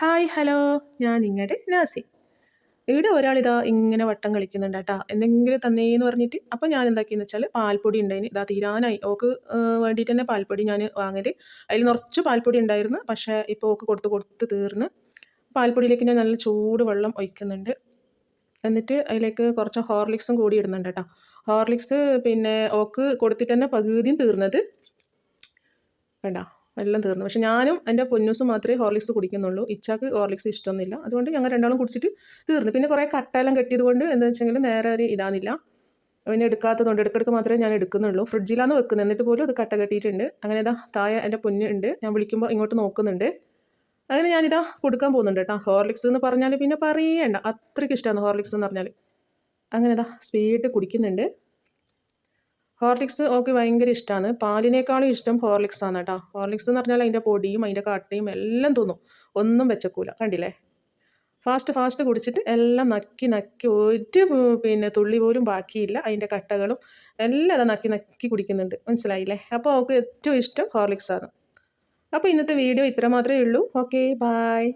Hi hello, ഞാൻ നിങ്ങളുടെ Nazi. ഇവിടെ ഒരാളിതാ ഇങ്ങനെ വട്ടം കളിക്കുന്നുണ്ട് കേട്ടോ, എന്തെങ്കിലും തന്നേന്ന് പറഞ്ഞിട്ട്. അപ്പം ഞാൻ എന്താക്കിയെന്ന് വെച്ചാൽ പാൽപ്പൊടി ഉണ്ടായിന്, ഇതാ തീരാനായി. ഓക്ക് വേണ്ടിയിട്ട് തന്നെ പാൽപ്പൊടി ഞാൻ വാങ്ങല്. അതിൽ നിറച്ച് പാൽപ്പൊടി ഉണ്ടായിരുന്നു, പക്ഷേ ഇപ്പോൾ ഓക്ക് കൊടുത്ത് കൊടുത്ത് തീർന്ന്. പാൽപ്പൊടിയിലേക്ക് ഞാൻ നല്ല ചൂട് വെള്ളം ഒഴിക്കുന്നുണ്ട്. എന്നിട്ട് അതിലേക്ക് കുറച്ച് ഹോർലിക്സും കൂടി ഇടുന്നുണ്ട് കേട്ടോ. ഹോർലിക്സ് പിന്നെ ഓക്ക് കൊടുത്തിട്ട് തന്നെ പകുതിയും തീർന്നത് വേണ്ട, എല്ലാം തീർന്നു. പക്ഷെ ഞാനും എൻ്റെ പൊന്നൂസും മാത്രമേ ഹോർലിക്സ് കുടിക്കുന്നുള്ളൂ. ഇച്ചാക്ക് ഹോർലിക്സ് ഇഷ്ടമൊന്നുമില്ല. അതുകൊണ്ട് ഞങ്ങൾ രണ്ടാളും കുടിച്ചിട്ട് തീർന്നു. പിന്നെ കുറേ കട്ടെല്ലാം കെട്ടിയത് കൊണ്ട് എന്താ വെച്ചെങ്കിൽ നേരെ ഒരു ഇതാന്നില്ല. പിന്നെ എടുക്കാത്തതുകൊണ്ട് ഇടയ്ക്കിടയ്ക്ക് മാത്രമേ ഞാൻ എടുക്കുന്നുള്ളൂ. ഫ്രിഡ്ജിലാണ് വെക്കുന്നത്, എന്നിട്ട് പോലും അത് കട്ട കെട്ടിയിട്ടുണ്ട്. അങ്ങനെ ഇതാ താഴെ എൻ്റെ പൊന്നുണ്ട്, ഞാൻ വിളിക്കുമ്പോൾ ഇങ്ങോട്ട് നോക്കുന്നുണ്ട്. അങ്ങനെ ഞാനിതാ കൊടുക്കാൻ പോകുന്നുണ്ട് കേട്ടോ. ഹോർലിക്സ് എന്ന് പറഞ്ഞാൽ പിന്നെ പറയേണ്ട, അത്രയ്ക്ക് ഇഷ്ടമാണ് ഹോർലിക്സ് എന്ന് പറഞ്ഞാൽ. അങ്ങനെ ഇതാ സ്പീഡ് കുടിക്കുന്നുണ്ട്. ഹോർലിക്സ് ഓക്കെ ഭയങ്കര ഇഷ്ടമാണ്. പാലിനേക്കാളും ഇഷ്ടം ഹോർലിക്സ് ആണ് കേട്ടോ. ഹോർലിക്സ് എന്ന് പറഞ്ഞാൽ അതിൻ്റെ പൊടിയും അതിൻ്റെ കട്ടയും എല്ലാം തോന്നും, ഒന്നും വെച്ചക്കൂല. കണ്ടില്ലേ, ഫാസ്റ്റ് ഫാസ്റ്റ് കുടിച്ചിട്ട് എല്ലാം നക്കി നക്കി ഒരു പിന്നെ തുള്ളി പോലും ബാക്കിയില്ല. അതിൻ്റെ കട്ടകളും എല്ലാം അത് നക്കി നക്കി കുടിക്കുന്നുണ്ട്, മനസ്സിലായില്ലേ. അപ്പോൾ അവൾക്ക് ഏറ്റവും ഇഷ്ടം ഹോർലിക്സ് ആണ്. അപ്പോൾ ഇന്നത്തെ വീഡിയോ ഇത്ര മാത്രമേ ഉള്ളൂ. Okay, bye.